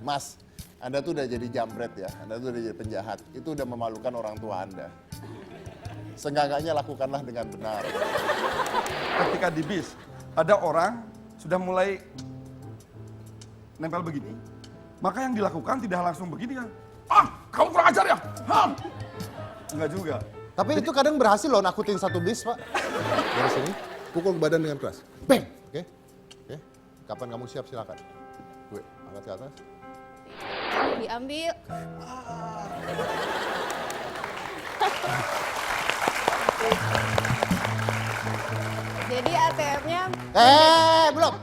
Mas, Anda tuh udah jadi jambret ya, Anda tuh udah jadi penjahat. Itu udah memalukan orang tua Anda. Seenggak-enggaknya lakukanlah dengan benar. Ketika di bis, ada orang sudah mulai nempel begini, maka yang dilakukan tidak langsung begini kan. Ah, kamu kurang ajar ya? Hah? Enggak juga. Tapi itu kadang berhasil loh nakutin satu bis, Pak. Dari sini, pukul badan dengan keras. Bang! Oke? Oke? Kapan kamu siap silakan. Gue angkat ke atas. Diambil. Jadi ATM-nya Belum!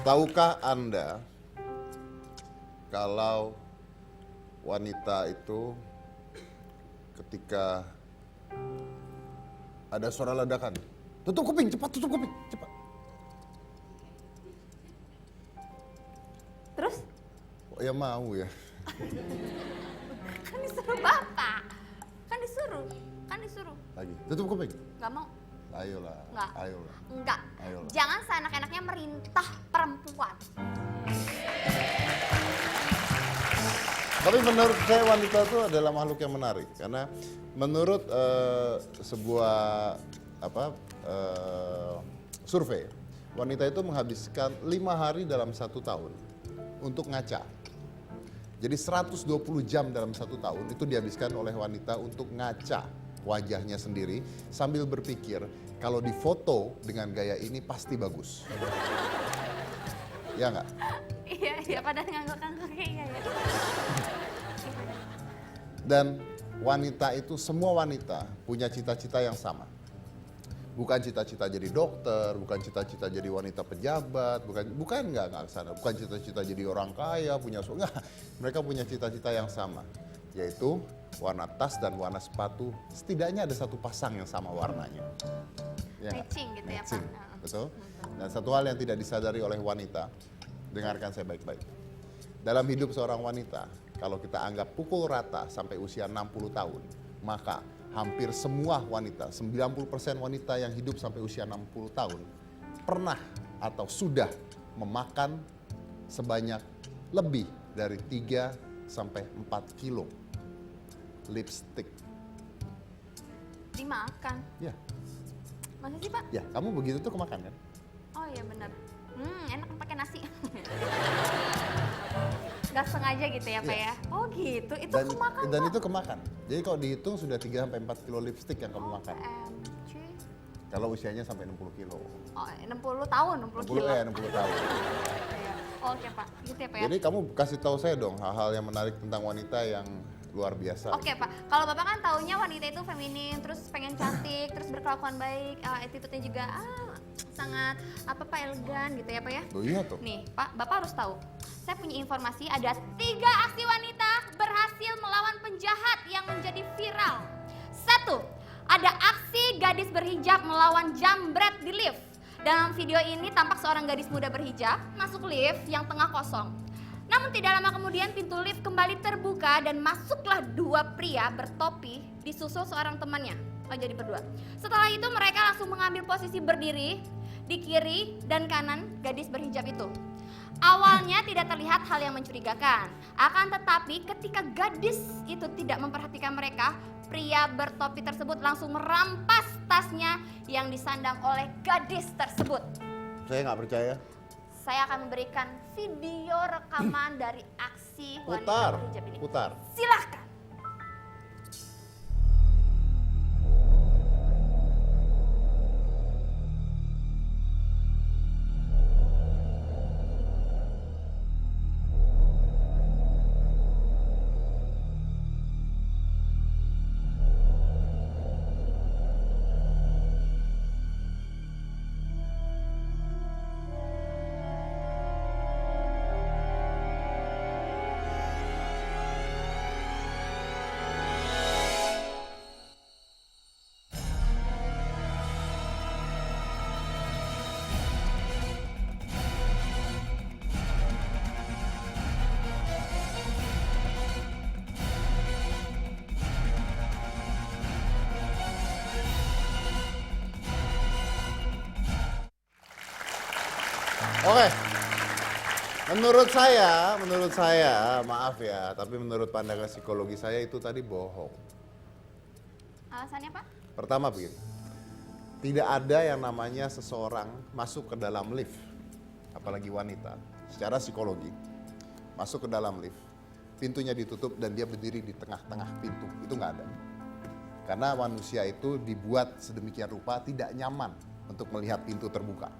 Tahukah Anda kalau wanita itu ketika ada suara ledakan, tutup kuping, cepat tutup kuping, cepat. terus Oh ya mau ya. kan disuruh bapak. Kan disuruh. Lagi, tutup kuping. Nggak mau. Ayolah, Nggak. ayolah. Enggak. Ayolah. Jangan seenak-enaknya merintah perempuan. Tapi menurut saya wanita itu adalah makhluk yang menarik karena menurut sebuah survei, wanita itu menghabiskan 5 hari dalam 1 tahun untuk ngaca. Jadi 120 jam dalam 1 tahun itu dihabiskan oleh wanita untuk ngaca wajahnya sendiri sambil berpikir kalau difoto dengan gaya ini pasti bagus. Ya nggak? Iya, pada ngangguk-ngangguk kayaknya ya. Dan wanita itu, semua wanita punya cita-cita yang sama. Bukan cita-cita jadi dokter, bukan cita-cita jadi wanita pejabat, bukan nggak ke sana. Bukan cita-cita jadi orang kaya, punya suami, nggak. Mereka punya cita-cita yang sama, yaitu warna tas dan warna sepatu. Setidaknya ada satu pasang yang sama warnanya. Ya, Matching gitu ya, matching, Pak. betul. Dan satu hal yang tidak disadari oleh wanita, dengarkan saya baik-baik. Dalam hidup seorang wanita, kalau kita anggap pukul rata sampai usia 60 tahun, maka hampir semua wanita, 90% wanita yang hidup sampai usia 60 tahun, pernah atau sudah memakan sebanyak lebih dari 3 sampai 4 kilo lipstick. Dimakan. Ya, Masa sih, Pak? ya, kamu begitu tuh kemakan kan? Oh iya benar. Enak pakai nasi. Gak sengaja gitu ya, Pak Iya. ya? Oh gitu, itu Dan, kemakan, dan Pak? itu kemakan. Jadi kalau dihitung sudah 3 sampai 4 kilo lipstick yang kamu makan. OMG. Kalau usianya sampai 60 kilo. Oh, 60 tahun, 60 kilo. 60 tahun. Iya. Oke, Pak. Gitu ya, Pak ya? Jadi kamu kasih tahu saya dong hal-hal yang menarik tentang wanita yang luar biasa. Oke, Pak. Kalau Bapak kan taunya wanita itu feminin, terus pengen cantik, terus berkelakuan baik, attitude-nya juga sangat Pak, elegan gitu ya, Pak ya? Oh iya tuh. Nih, Pak, Bapak harus tahu. Saya punya informasi ada 3 aksi wanita berhasil melawan penjahat yang menjadi viral. 1. Ada aksi gadis berhijab melawan jambret di lift. Dalam video ini tampak seorang gadis muda berhijab masuk lift yang tengah kosong. Namun tidak lama kemudian pintu lift kembali terbuka dan masuklah 2 pria bertopi disusul seorang temannya. Oh, jadi berdua. Setelah itu mereka langsung mengambil posisi berdiri di kiri dan kanan gadis berhijab itu. Awalnya tidak terlihat hal yang mencurigakan. Akan tetapi ketika gadis itu tidak memperhatikan mereka, pria bertopi tersebut langsung merampas tasnya yang disandang oleh gadis tersebut. Saya nggak percaya. Saya akan memberikan video rekaman dari aksi wanita Putar, berhijab ini. putar. Silahkan. Oke. Menurut saya, maaf ya, tapi menurut pandangan psikologi saya itu tadi bohong. Alasannya Pak? Pertama begini, tidak ada yang namanya seseorang masuk ke dalam lift, apalagi wanita, secara psikologi, masuk ke dalam lift, pintunya ditutup dan dia berdiri di tengah-tengah pintu, itu nggak ada. Karena manusia itu dibuat sedemikian rupa tidak nyaman untuk melihat pintu terbuka.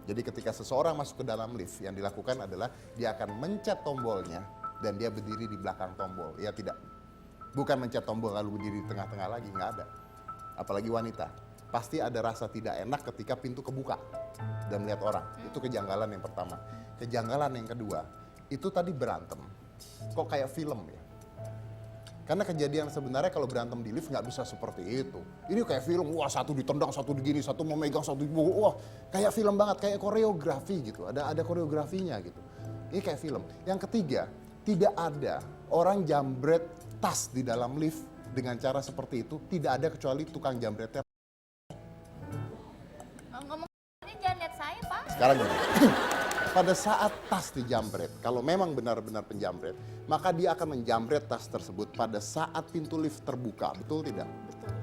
Jadi ketika seseorang masuk ke dalam lift, yang dilakukan adalah dia akan mencet tombolnya dan dia berdiri di belakang tombol. Ya tidak, bukan mencet tombol lalu berdiri di tengah-tengah lagi, nggak ada. Apalagi wanita, pasti ada rasa tidak enak ketika pintu kebuka dan melihat orang. Itu kejanggalan yang pertama. Kejanggalan yang kedua, itu tadi berantem. Kok kayak film ya? Karena kejadian sebenarnya kalau berantem di lift nggak bisa seperti itu. Ini kayak film, wah satu ditendang, satu digini, satu mau megang, satu dipukul. Wah kayak film banget, kayak koreografi gitu. Ada koreografinya gitu. Ini kayak film. Yang ketiga, tidak ada orang jambret tas di dalam lift dengan cara seperti itu. Tidak ada kecuali tukang jambretnya. Ngomong ini jangan lihat saya Pak. Sekarang gini, pada saat tas dijambret, kalau memang benar-benar penjambret, maka dia akan menjambret tas tersebut pada saat pintu lift terbuka, betul tidak? Betul.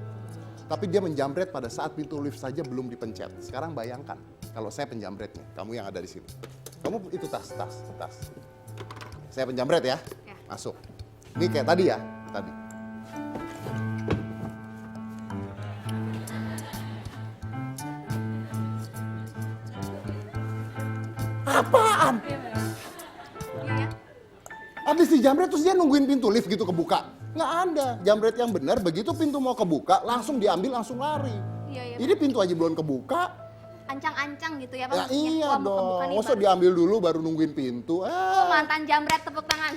Tapi dia menjambret pada saat pintu lift saja belum dipencet. Sekarang bayangkan, kalau saya penjambretnya, kamu yang ada di sini. Kamu itu tas. Saya penjambret ya, Ya. masuk. Ini kayak tadi ya, tadi. Apaan? Iya. Habis dijambret terus dia nungguin pintu lift gitu kebuka. Nggak ada. Jambret yang benar begitu pintu mau kebuka langsung diambil langsung lari. Iya. Ini pintu aja belum kebuka. Ancang-ancang gitu ya Pak. Ya maksudnya. iya Wah, mau kebuka dong. nih, Masa baru. diambil dulu baru nungguin pintu. Oh, mantan jambret tepuk tangan.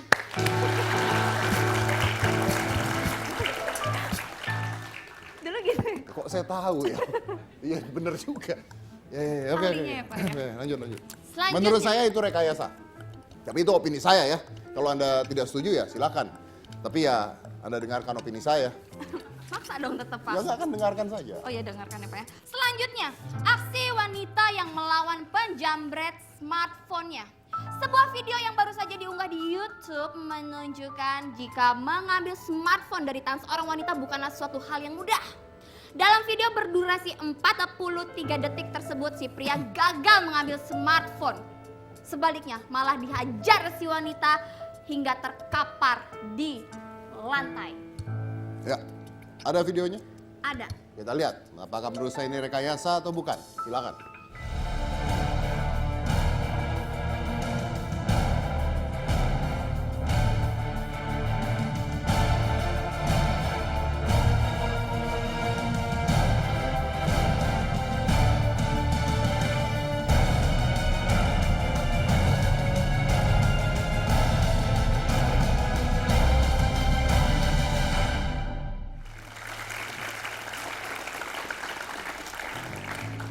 Dulu gitu. Kok saya tahu ya? Iya bener juga. Ya, oke. Ahlinya ya, Pak, ya. Oke, lanjut. Selanjutnya. Menurut saya itu rekayasa. Tapi itu opini saya ya. Kalau Anda tidak setuju ya silakan. Tapi ya Anda dengarkan opini saya. Maksa dong tetap Pak. Ya nggak akan dengarkan saja. Oh ya dengarkan ya Pak ya. Selanjutnya, aksi wanita yang melawan penjambret smartphone-nya. Sebuah video yang baru saja diunggah di YouTube menunjukkan jika mengambil smartphone dari tangan seorang wanita bukanlah suatu hal yang mudah. Dalam video berdurasi 43 detik tersebut, si pria gagal mengambil smartphone. Sebaliknya, malah dihajar si wanita hingga terkapar di lantai. Ya, ada videonya? Ada. Kita lihat, apakah menurut saya ini rekayasa atau bukan? Silakan.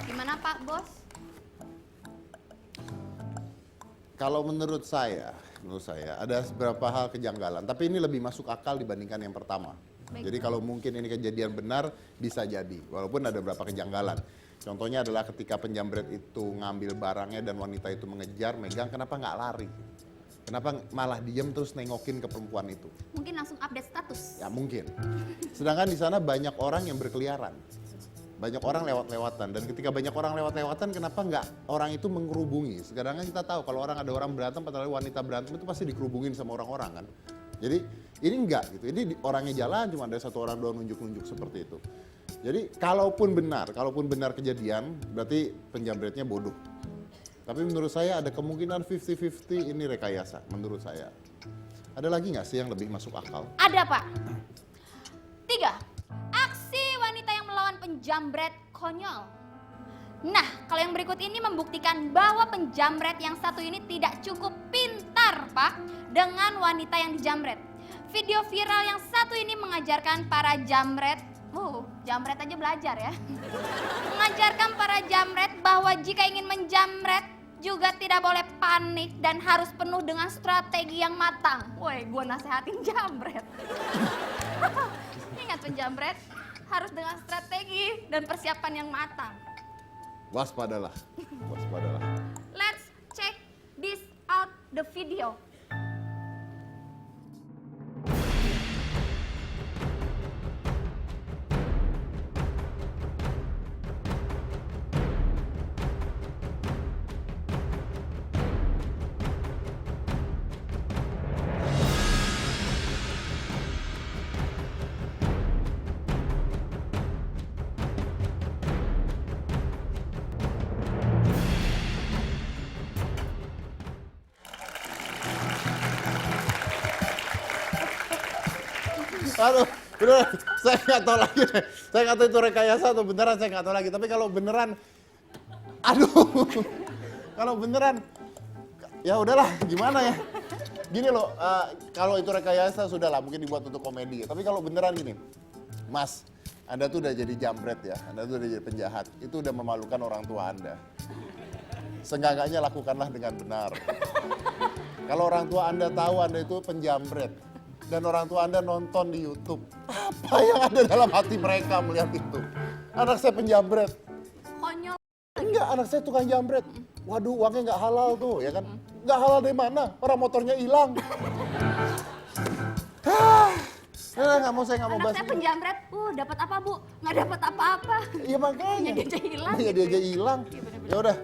Gimana Pak Bos? Kalau menurut saya ada beberapa hal kejanggalan, tapi ini lebih masuk akal dibandingkan yang pertama. Baik. Jadi kalau mungkin ini kejadian benar bisa jadi, walaupun ada beberapa kejanggalan. Contohnya adalah ketika penjambret itu ngambil barangnya dan wanita itu mengejar, megang, kenapa nggak lari? Kenapa malah diem terus nengokin ke perempuan itu? Mungkin langsung update status. Ya mungkin. Sedangkan di sana banyak orang yang berkeliaran. Banyak orang lewat-lewatan, dan ketika banyak orang lewat-lewatan, kenapa nggak orang itu mengerubungi? Sekarang kan kita tahu kalau ada orang berantem, padahal wanita berantem itu pasti dikerubungin sama orang-orang kan. Jadi ini enggak gitu, ini orangnya jalan cuma ada satu orang doang nunjuk-nunjuk seperti itu. Jadi kalaupun benar kejadian, berarti penjambretnya bodoh. Tapi menurut saya ada kemungkinan 50-50 ini rekayasa, menurut saya. Ada lagi nggak sih yang lebih masuk akal? Ada Pak. 3. Aksi wanita yang melawan penjambret konyol. Nah, kalau yang berikut ini membuktikan bahwa penjambret yang satu ini tidak cukup pintar, Pak, dengan wanita yang dijambret. Video viral yang satu ini mengajarkan para jambret, jambret aja belajar ya. Mengajarkan para jambret bahwa jika ingin menjambret juga tidak boleh panik dan harus penuh dengan strategi yang matang. Woi, gua nasehatin jambret. Ingat penjambret harus dengan strategi dan persiapan yang matang. Waspadalah. Let's the video. Aduh, beneran, saya nggak tahu lagi. Saya nggak tahu itu rekayasa atau beneran, saya nggak tahu lagi. Tapi kalau beneran, aduh, kalau beneran, ya udahlah, gimana ya? Gini loh, kalau itu rekayasa sudahlah, mungkin dibuat untuk komedi. Tapi kalau beneran gini, Mas, Anda tuh udah jadi jambret ya, Anda tuh udah jadi penjahat. Itu udah memalukan orang tua Anda. Seenggak-enggaknya lakukanlah dengan benar. Kalau orang tua Anda tahu Anda itu penjambret, dan orang tua Anda nonton di YouTube, apa yang ada dalam hati mereka melihat itu? Anak saya penjambret. Konyol. Enggak, anak saya tukang jambret. Waduh, uangnya nggak halal tuh, ya kan? Nggak halal dari mana? Orang motornya hilang. Nggak mau, saya nggak mau Anak bahas saya ini. penjamret, dapat apa Bu? Nggak dapat apa-apa. Iya makanya. Dia aja hilang. Iya, dia aja hilang. Ya udah,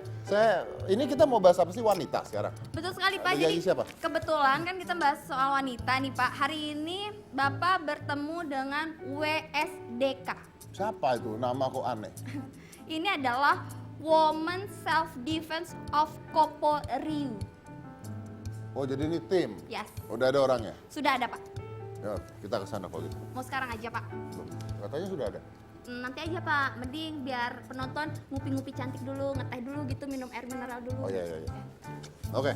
ini kita mau bahas apa sih, wanita sekarang? Betul sekali Pak. Jadi Jadi siapa? kebetulan kan kita bahas soal wanita nih Pak. Hari ini Bapak bertemu dengan WSDK. Siapa itu? Nama kok aneh. Ini adalah Women Self Defense of Kopo Riu. Oh, jadi ini tim? Yes, Udah ada orangnya? sudah ada Pak. Ya, kita ke sana kalau gitu. Mau sekarang aja Pak. Belum. Katanya sudah ada. Nanti aja Pak, mending biar penonton ngupi-ngupi cantik dulu, ngeteh dulu gitu, minum air mineral dulu. Oh iya. Oke,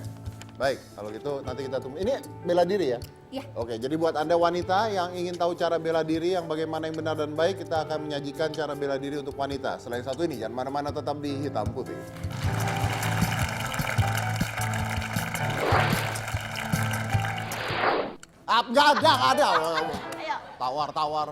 baik. Kalau gitu nanti kita tunggu. Ini bela diri ya? Iya. Oke, jadi buat Anda wanita yang ingin tahu cara bela diri, yang bagaimana yang benar dan baik, kita akan menyajikan cara bela diri untuk wanita. Selain satu ini, jangan mana-mana, tetap di Hitam Putih. Nggak ada. Ayo. Tawar.